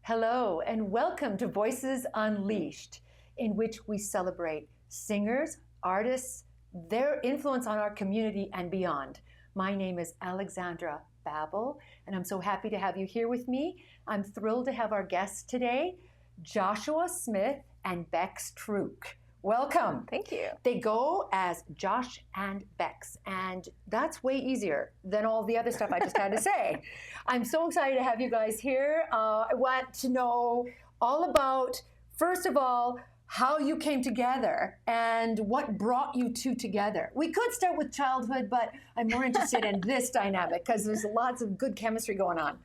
Hello, and welcome to Voices Unleashed, in which we celebrate singers, artists, their influence on our community and beyond. My name is Alexandra Babel, and I'm so happy to have you here with me. I'm thrilled to have our guests today, Joshua Smith and Bex Truk. Welcome. Thank you. They go as Josh and Bex, and that's way easier than all the other stuff I just had to say. I'm so excited to have you guys here. I want to know all about, first of all, how you came together and what brought you two together. We could start with childhood, but I'm more interested in this dynamic because there's lots of good chemistry going on.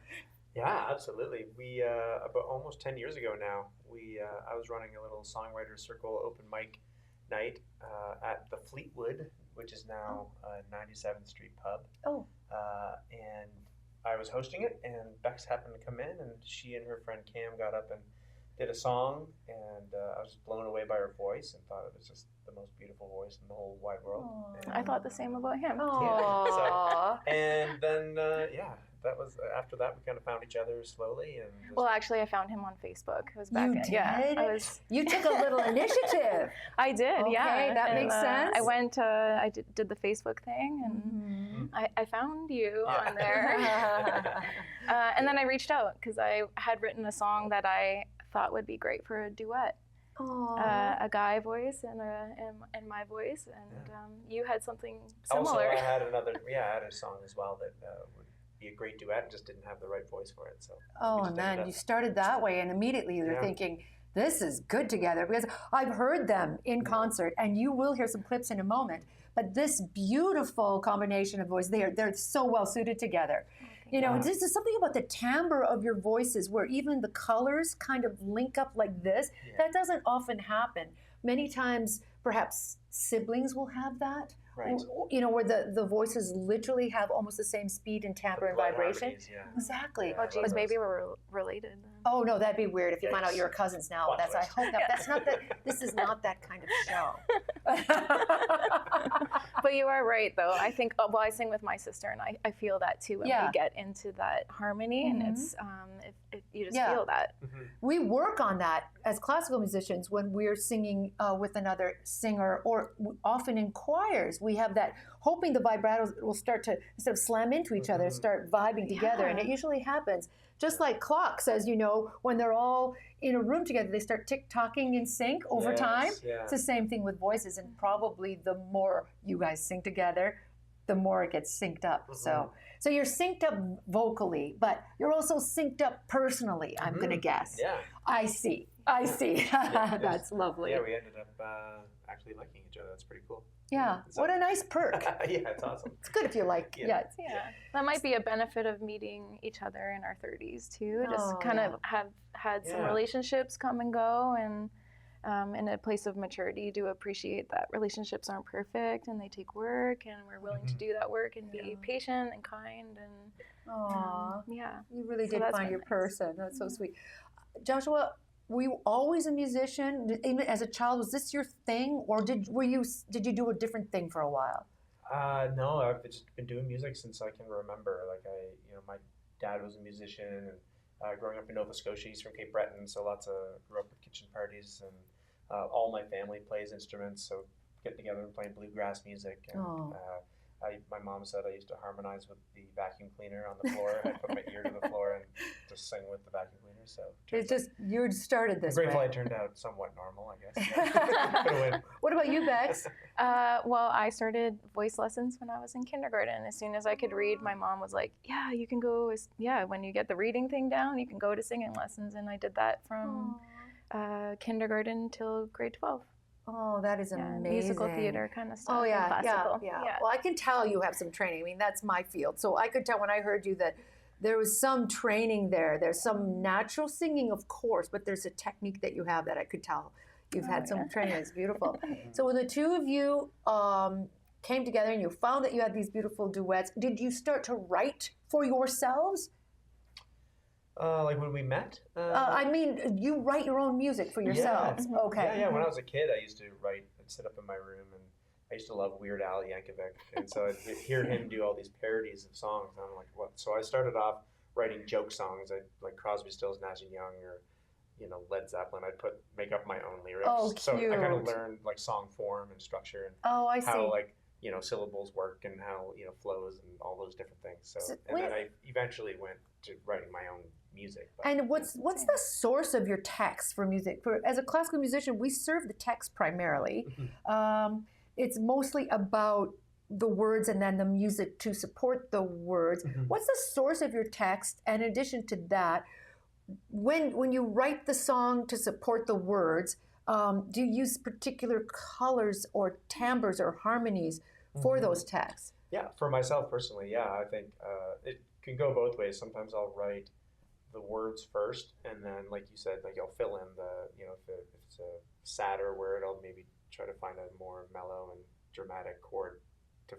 Yeah, absolutely. We about almost 10 years ago now, I was running a little songwriter circle open mic night at the Fleetwood, which is now 97th Street Pub. Oh. And I was hosting it, and Bex happened to come in, and she and her friend Cam got up and did a song, and I was just blown away by her voice and thought it was just the most beautiful voice in the whole wide world. I thought the same about him. Yeah, and then that was after that we kind of found each other slowly. And well, actually, I found him on Facebook. It was back You in, did? yeah. You took a little initiative. I did, okay, yeah. that makes sense. I went. I did the Facebook thing, and I found you on there. And then I reached out because I had written a song that I thought would be great for a duet. A guy voice and my voice, and you had something similar. Also, I had a song as well that would be a great duet, and just didn't have the right voice for it. So and then you started that way, and immediately you're thinking, this is good together, because I've heard them in concert, and you will hear some clips in a moment. But this beautiful combination of voice, they're so well suited together. You know, this is something about the timbre of your voices where even the colors kind of link up like this. Yeah. That doesn't often happen. Many times, perhaps siblings will have that. Right. You know, where the voices literally have almost the same speed and timbre and vibration. Yeah. Exactly. Oh, geez, maybe we're related then. Oh no, that'd be weird if you find out you're cousins now. I hope that's not that. This is not that kind of show. But you are right, though. I think. Well, I sing with my sister, and I feel that too when we get into that harmony, and it's you just feel that. We work on that as classical musicians when we're singing with another singer, or often in choirs. We have that, hoping the vibratos will start to, instead of slam into each other, start vibing together, and it usually happens. Just like clocks, as you know, when they're all in a room together, they start tick-tocking in sync over time. Yeah. It's the same thing with voices, and probably the more you guys sing together, the more it gets synced up. So you're synced up vocally, but you're also synced up personally, I'm going to guess. Yeah. I see. That's lovely. Yeah, we ended up actually liking each other. That's pretty cool. Yeah. What a nice perk. Yeah, it's awesome. It's good if you like. Yeah. That might be a benefit of meeting each other in our 30s too. Just kind of have had some relationships come and go, and in a place of maturity, you do appreciate that relationships aren't perfect and they take work, and we're willing to do that work and be patient and kind, and You really did find your person. That's so sweet. Joshua, were you always a musician? Even as a child, was this your thing, or did you do a different thing for a while? No, I've just been doing music since I can remember. Like my dad was a musician, and growing up in Nova Scotia, he's from Cape Breton, so grew up at kitchen parties, and all my family plays instruments, so getting together and playing bluegrass music. And my mom said I used to harmonize with the vacuum cleaner on the floor. I put my ear to the floor and just sing with the vacuum cleaner. So it's just you started this. I'm grateful I turned out somewhat normal, I guess. What about you, Bex? Well, I started voice lessons when I was in kindergarten. As soon as I could read, my mom was like, "Yeah, you can go. When you get the reading thing down, you can go to singing lessons." And I did that from kindergarten till grade 12. Oh, that is amazing. Musical theater kind of stuff. Oh, yeah, classical. Yeah. Well, I can tell you have some training. I mean, that's my field. So I could tell when I heard you that there was some training there. There's some natural singing, of course, but there's a technique that you have that I could tell you've had some training. It's beautiful. So when the two of you came together and you found that you had these beautiful duets, did you start to write for yourselves? Like when we met? I mean, you write your own music for yourselves. Yeah. Okay. Yeah, when I was a kid, I used to write and sit up in my room, and I used to love Weird Al Yankovic, and so I'd hear him do all these parodies of songs, and I'm like, what? So I started off writing joke songs, like Crosby, Stills, Nash and Young, or Led Zeppelin. I'd make up my own lyrics. Oh, so I cute. kind of learned like song form and structure and I see. how like syllables work and how flows and all those different things. So and then I eventually went to writing my own music. But, and what's the source of your text for music? As a classical musician, we serve the text primarily. It's mostly about the words and then the music to support the words. What's the source of your text? And in addition to that, when you write the song to support the words, do you use particular colors or timbres or harmonies for those texts? Yeah, for myself personally, I think it can go both ways. Sometimes I'll write the words first, and then, like you said, like I'll fill in the, if it's a sadder word, I'll maybe try to find a more mellow and dramatic chord to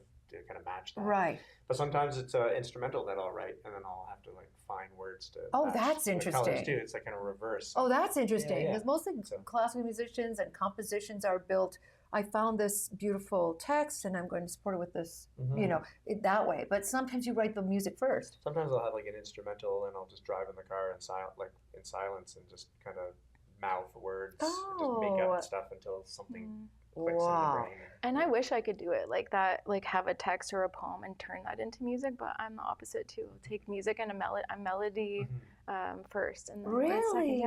kind of match that. Right. But sometimes it's instrumental that I'll write, and then I'll have to like find words to. Oh, match that's the interesting. colors too. It's like kind of reverse. Oh, that's interesting. Yeah. Because mostly classical musicians and compositions are built. I found this beautiful text, and I'm going to support it with this, that way. But sometimes you write the music first. Sometimes I'll have like an instrumental, and I'll just drive in the car in silence, and just kind of mouth words, and just make up stuff until something clicks in the brain. And I wish I could do it like that, like have a text or a poem and turn that into music. But I'm the opposite too. I'll take music and a melody first, and then really,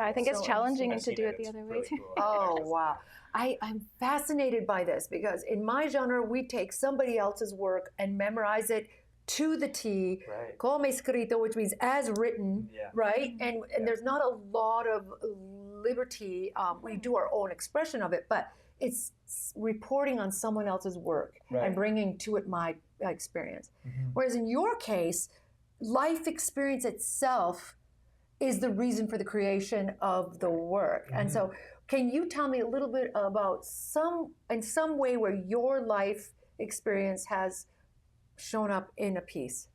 I think it's challenging to do it the other way too. Cool. Oh wow. I'm fascinated by this because in my genre, we take somebody else's work and memorize it to the T, right. Come escrito, which means as written, right? And there's not a lot of liberty. We do our own expression of it, but it's reporting on someone else's work and bringing to it my experience. Whereas in your case, life experience itself is the reason for the creation of the work. And so can you tell me a little bit about in some way where your life experience has shown up in a piece?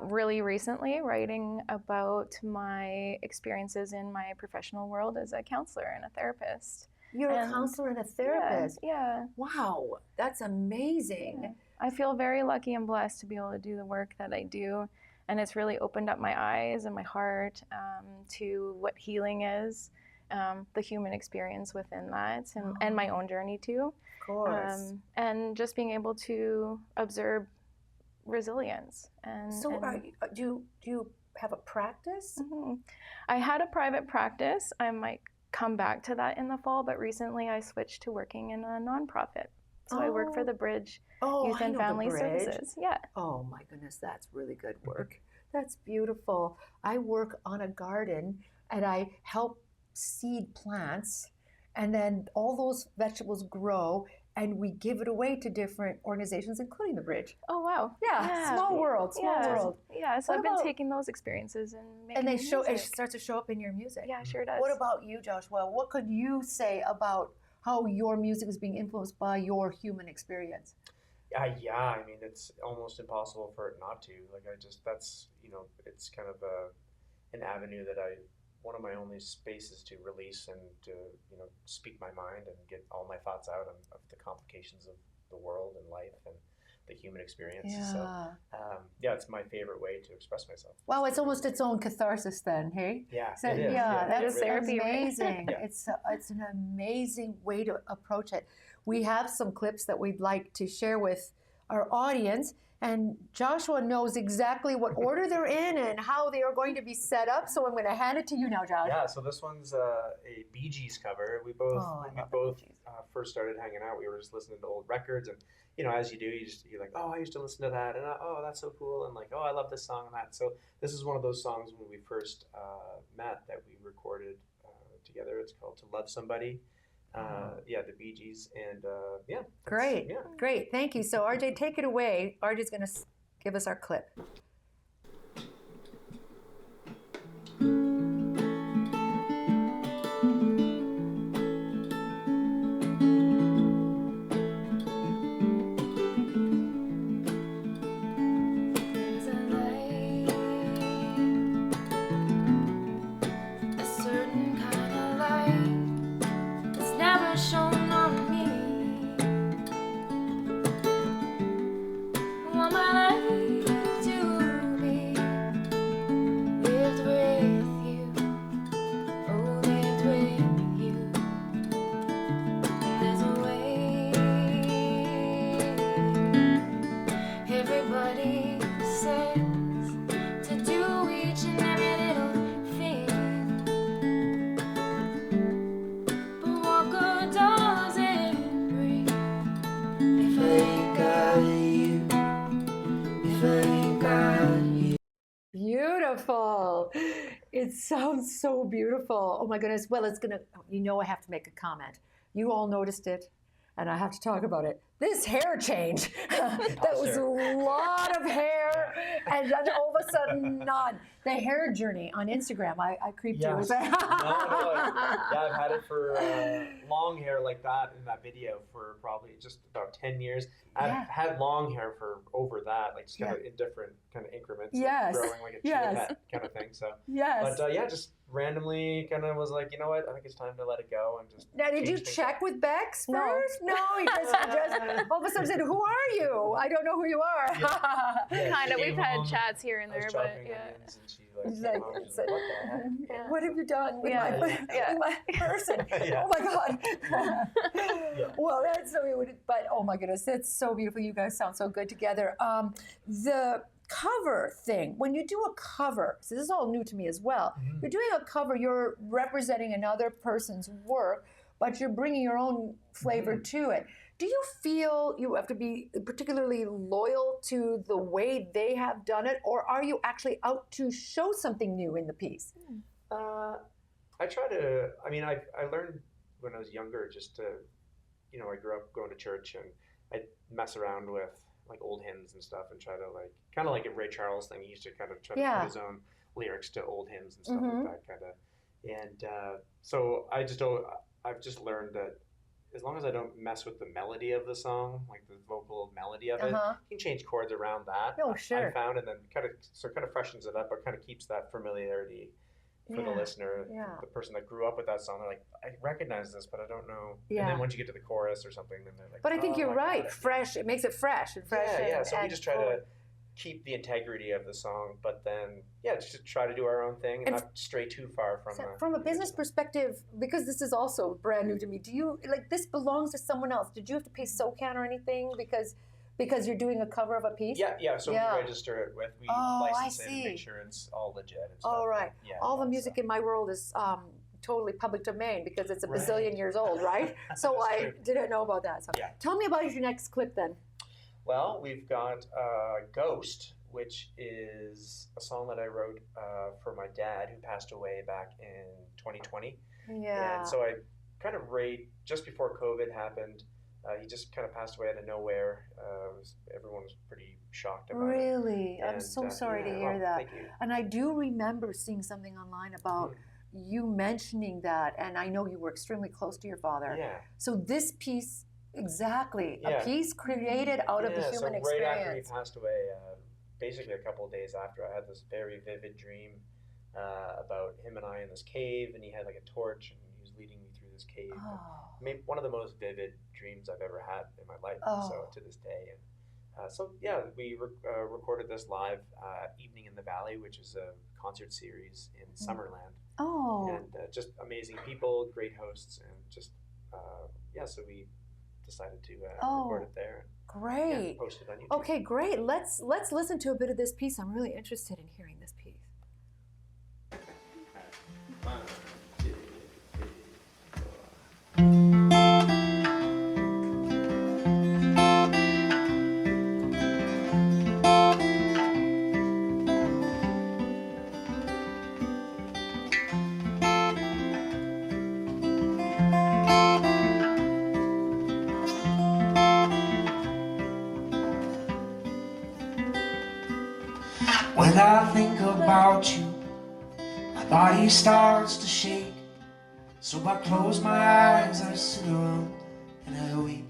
Really recently, writing about my experiences in my professional world as a counselor and a therapist. You're a counselor and a therapist? Yeah. Wow, that's amazing. Yeah. I feel very lucky and blessed to be able to do the work that I do. And it's really opened up my eyes and my heart to what healing is, the human experience within that, and my own journey too. Of course. And just being able to observe resilience. So do you have a practice? I had a private practice. I might come back to that in the fall, but recently I switched to working in a nonprofit. So I work for the Bridge Youth and Family Services. Yeah. Oh my goodness, that's really good work. That's beautiful. I work on a garden and I help seed plants, and then all those vegetables grow and we give it away to different organizations, including the Bridge. Oh wow! Yeah, small world. Yeah, so I've been taking those experiences and making music. It starts to show up in your music. Yeah, sure does. What about you, Joshua? What could you say about how your music is being influenced by your human experience? I mean, it's almost impossible for it not to. Like, that's it's kind of an avenue that one of my only spaces to release and to speak my mind and get all my thoughts out of the complications of the world and life and the human experience. So it's my favorite way to express myself. Wow, it's almost its own catharsis then, hey? Yeah, so, it is. That's therapy. Amazing. It's an amazing way to approach it. We have some clips that we'd like to share with our audience, and Joshua knows exactly what order they're in and how they are going to be set up. So I'm going to hand it to you now, Josh. Yeah. So this one's a Bee Gees cover. We both first started hanging out. We were just listening to old records, and as you do, you're like, oh, I used to listen to that, and oh, that's so cool, and like, oh, I love this song and that. So this is one of those songs when we first met that we recorded together. It's called "To Love Somebody." The Bee Gees, and great. Thank you. So RJ, take it away. RJ's going to give us our clip. Want my life to beautiful. It sounds so beautiful. Oh my goodness. Well, it's going to, I have to make a comment. You all noticed it, and I have to talk about it. This hair change, that was a lot of hair, and then all of a sudden, none. The hair journey on Instagram, I creeped you. Yes. I've had it for long hair like that in that video for probably just about 10 years. I've had long hair for over that, like just kind of in different kind of increments, like growing like a chia pet kind of thing. So, but just randomly kind of was like, you know what, I think it's time to let it go and just. Now, did you check with Bex first? No, he just all of a sudden said, "Who are you? I don't know who you are." Kind of. We've had chats here and there, but She's like, what have you done with my person? Oh my God. Well, that's so weird. But oh my goodness, that's so beautiful. You guys sound so good together. The cover thing, when you do a cover, so this is all new to me as well. You're doing a cover, you're representing another person's work, but you're bringing your own flavor to it. Do you feel you have to be particularly loyal to the way they have done it, or are you actually out to show something new in the piece? I try to, I learned when I was younger just to, I grew up going to church and I'd mess around with like old hymns and stuff and try to like, kind of like a Ray Charles thing, he used to kind of try to put his own lyrics to old hymns and stuff like that kind of. And so I've just learned that as long as I don't mess with the melody of the song, like the vocal melody of it, you can change chords around that. Oh, sure. I found, and then kind of freshens it up, but kind of keeps that familiarity for the listener, the person that grew up with that song. They're like, I recognize this, but I don't know. And then once you get to the chorus or something, then they're like, but I think you're right. Fresh, it makes it fresh and fresh. So we just try to keep the integrity of the song, but then just try to do our own thing and not stray too far from a business perspective, because this is also brand new to me. Do you like this belongs to someone else? Did you have to pay SOCAN or anything because you're doing a cover of a piece? So we register it with, we license it and make sure it's all legit and stuff. All right. All the music in my world is totally public domain because it's a bazillion years old, right? So I didn't know about that. So tell me about your next clip then. Well, we've got Ghost, which is a song that I wrote for my dad who passed away back in 2020. Yeah. And so I kind of just before COVID happened, he just kind of passed away out of nowhere. Everyone was pretty shocked about it. Really? I'm so sorry to hear that. Thank you. And I do remember seeing something online about you mentioning that, and I know you were extremely close to your father. Yeah. So this piece, exactly, a piece created out of the human experience. Right after he passed away, basically a couple of days after, I had this very vivid dream about him and I in this cave, and he had like a torch, and he was leading me through this cave. Maybe one of the most vivid dreams I've ever had in my life, so to this day. And we recorded this live at Evening in the Valley, which is a concert series in Summerland. And just amazing people, great hosts, and just, so we decided to record it there. Great. Post it on YouTube. Okay, great. Let's listen to a bit of this piece. I'm really interested in hearing this piece. One, two, When I think about you, my body starts to shake. So I close my eyes, I sit around and I wait.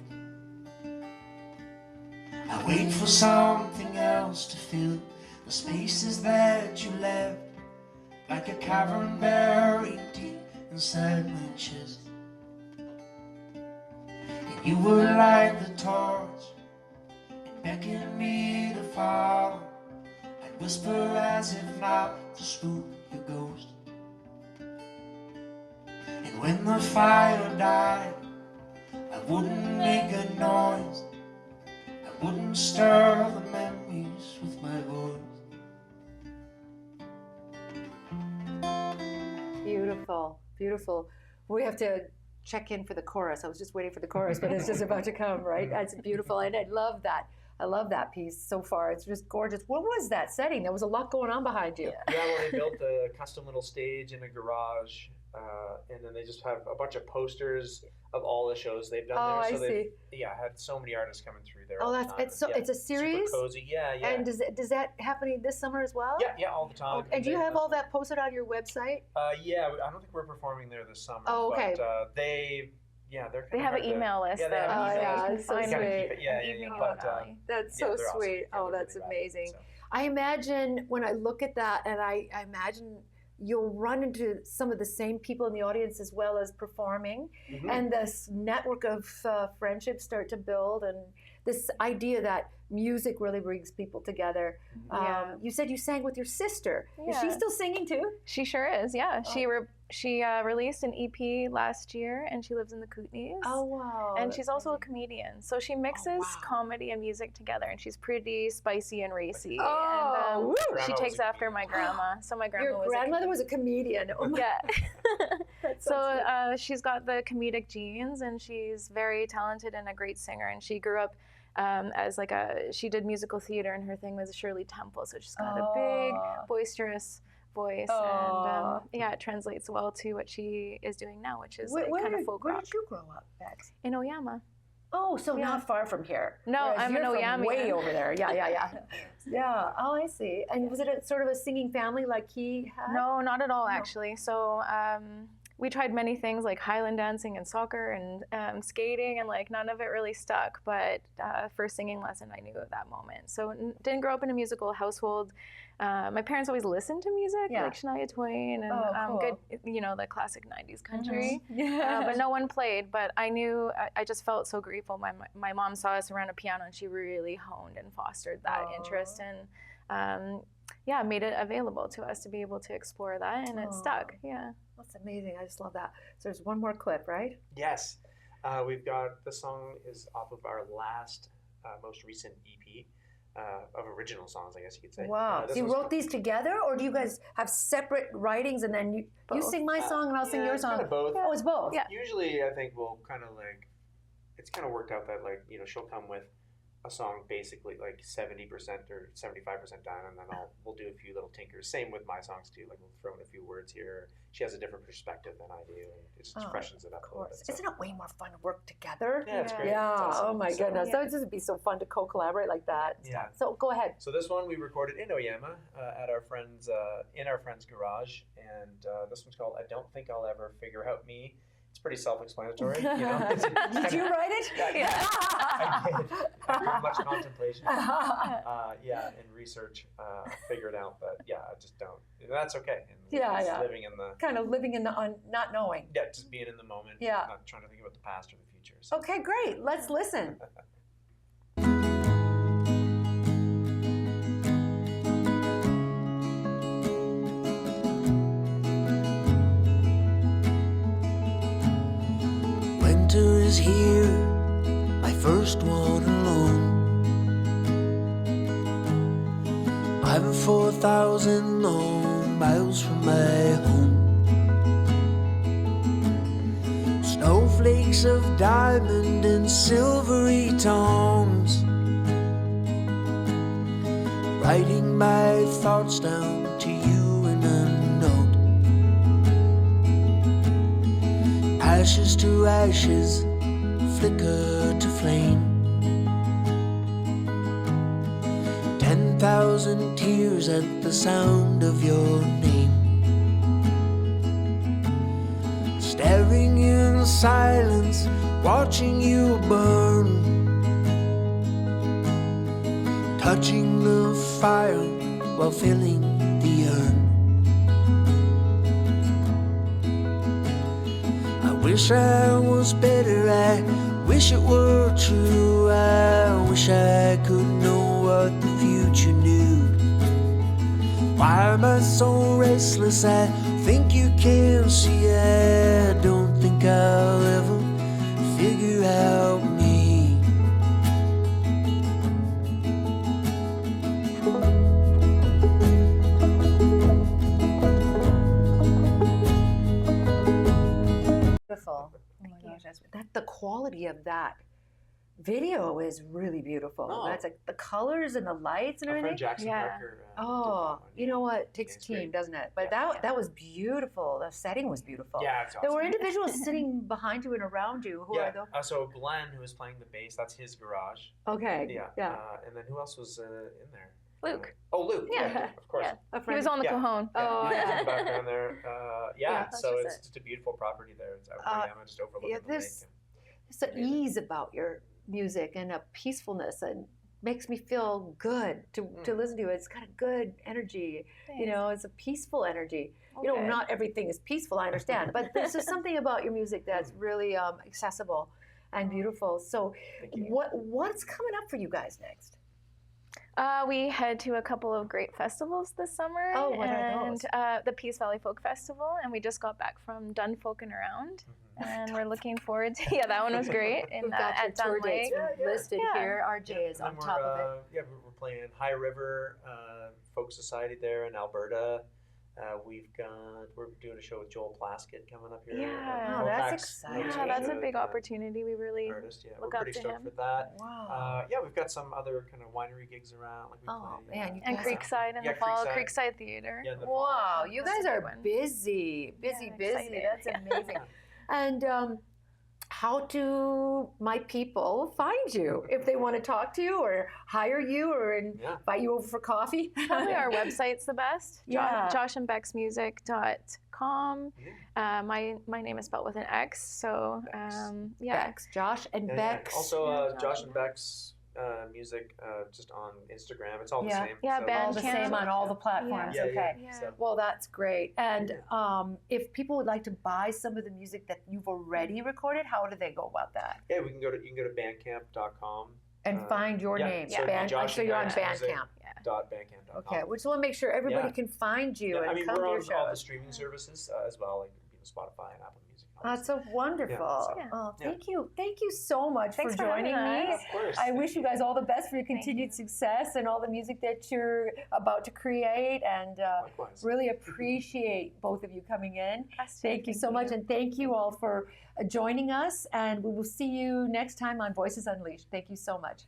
I wait for something else to fill the spaces that you left, like a cavern buried deep inside my chest. And you were like the torch, and beckoned me to follow. Whisper as if not to spook your ghost. And when the fire died, I wouldn't make a noise. I wouldn't stir the memories with my voice. Beautiful, beautiful. We have to check in for the chorus. I was just waiting for the chorus, but it's just about to come, right? That's beautiful, and I love that. I love that piece so far. It's just gorgeous. What was that setting? There was a lot going on behind you. Yeah, well, they built a custom little stage in a garage, and then they just have a bunch of posters of all the shows they've done there. So I see. Yeah, had so many artists coming through there. Oh, all the that's time. it's so it's a series. Super cozy. Yeah. And does that happening this summer as well? Yeah, all the time. And do you have all that posted on your website? Yeah, I don't think we're performing there this summer. Oh, okay. But they have an email list. Yeah, they have an email yeah, list. so You gotta sweet. keep it. Yeah. But, That's yeah, so they're awesome. sweet. Yeah, Oh, they're that's really rad, amazing. so. I imagine when I look at that, and I imagine you'll run into some of the same people in the audience as well as performing, and this network of friendships start to build, and this idea that music really brings people together. You said you sang with your sister. Yeah. Is she still singing too? She sure is, yeah. She released an EP last year, and she lives in the Kootenays. Oh, wow. And she's also a comedian. So she mixes comedy and music together, and she's pretty spicy and racy. Oh, and she takes after my grandma. So my grandma Your grandmother was a comedian. Oh, my. Yeah. That's So she's got the comedic genes, and she's very talented and a great singer. And she grew up as she did musical theater, and her thing was Shirley Temple. So she's got a big, boisterous voice, and it translates well to what she is doing now, which is kind of folk rock. Where did you grow up, Bex? In Oyama. Oh, so not far from here. No, Whereas I'm an you're from Oyamian. way over there. Yeah. Yeah. Oh, I see. And was it sort of a singing family like he had? No, not at all, actually. So we tried many things like Highland dancing and soccer and skating, and none of it really stuck. But first singing lesson, I knew at that moment. So didn't grow up in a musical household. My parents always listened to music, like Shania Twain and good, the classic 90s country. But no one played. But I knew, I just felt so grateful. My mom saw us around a piano, and she really honed and fostered that interest, and made it available to us to be able to explore that, and it stuck. Yeah. That's amazing. I just love that. So there's one more clip, right? Yes. We've got, the song is off of our last, most recent EP. Of original songs, I guess you could say. Wow. So you wrote these together, or do you guys have separate writings, and then you sing my song and I'll sing your song? Kind of both. Oh, it's both. Yeah. Usually, I think we'll kind of it's kind of worked out that she'll come with a song basically 70% or 75% done, and then we'll do a few little tinkers. Same with my songs too. We'll throw in a few words here. She has a different perspective than I do, and it just freshens it up. Of course. Isn't it way more fun to work together? Yeah, it's great. Yeah. It's awesome. Oh my goodness. That would just be so fun to co-collaborate like that. Yeah. So go ahead. So this one we recorded in Oyama at our friend's in our friend's garage, and this one's called "I Don't Think I'll Ever Figure Out Me." It's pretty self-explanatory. Did you write it? Yeah. I did. After much contemplation, and research, figured out. But I just don't. And that's okay. And living in the kind of living in the not knowing. Yeah, just being in the moment. Yeah. Not trying to think about the past or the future. So. Okay, great. Let's listen. Winter is here, my first one alone. I'm 4,000 long miles from my home. Snowflakes of diamond and silvery tongues, writing my thoughts down to you in a note. Ashes to ashes, flicker to flame. 10,000 tears at the sound of your name. Staring in silence, watching you burn. Touching the fire while filling the urn. I wish I was better, I wish it were true. I wish I could know what the future knew. Why am I so restless? I think you can see. I don't think I'll ever figure out me. Beautiful. Oh my gosh, that's the quality of that video is really beautiful. Oh. That's like the colors and the lights and Our everything. friend Jackson Yeah. Parker. Did that Oh, one, you know what? It takes a It's team, great. doesn't it? But Yeah. that was beautiful. The setting was beautiful. Yeah, it's There were awesome. individuals sitting behind you and around you. Who are those? So Glenn, who was playing the bass, that's his garage. Okay. Yeah. And then who else was in there? Luke. Luke. Yeah. Of course. Yeah. A He friend. was on the Yeah. cajon. Oh, He was yeah. in the background there. that's So just it's it. just a beautiful property there. It's out where I am. I just overlooking the lake. There's an ease about your music and a peacefulness and makes me feel good to listen to it. It's got a good energy. Thanks. You know, it's a peaceful energy. Okay. You know, not everything is peaceful, I understand, but there's just something about your music that's really accessible and beautiful. So Thank you. what's coming up for you guys next? We head to a couple of great festivals this summer. Oh, what are and, the Peace Valley Folk Festival, and we just got back from Dun Folk and Around, and we're looking forward to. Yeah, that one was great. We've got your at Dun tour dates Lake. listed Yeah. here. RJ is And on then top of it. Yeah, we're playing High River Folk Society there in Alberta. We're doing a show with Joel Plaskett coming up here. Yeah. Oh, that's Halifax, exciting. Nova Yeah, that's a Scotia, big opportunity. We really artist. Yeah, look we're up pretty to stoked him. for that. Wow. Yeah, we've got some other kind of winery gigs around. Like we Oh, play, man, you And guys Creekside in Yeah, the fall, Creekside. Creekside Theater. Yeah, in the fall. Wow, you That's guys a are big one. busy. Yeah, That's excited. amazing. And how do my people find you if they want to talk to you or hire you or invite you over for coffee? Probably our website's the best. Yeah. JoshandBexMusic.com. My name is spelled with an X, so yeah. Bex, Josh and Yeah, Bex. Also, Josh and Bex music just on Instagram. It's all the same. Yeah, so all the same on all the platforms. Yeah, okay. Yeah. So, Well, that's great. And if people would like to buy some of the music that you've already recorded, how do they go about that? yeah, you can go to bandcamp.com. And find your name. So, Josh so you're on and Bex Bandcamp. Bandcamp.com. Okay, we just want to make sure everybody Yeah. can find you Yeah, and I mean, come we're to on your shows. all the streaming services as well, like Spotify and Apple Music. That's so wonderful. Yeah, so- Oh, Yeah. thank you so much Thanks for for joining having me. us. Of course. I wish you guys all the best for your Thank continued you. success and all the music that you're about to create. And Likewise. really appreciate both of you coming in. Us too, Thank you so much, and thank you all for joining us. And we will see you next time on Voices Unleashed. Thank you so much.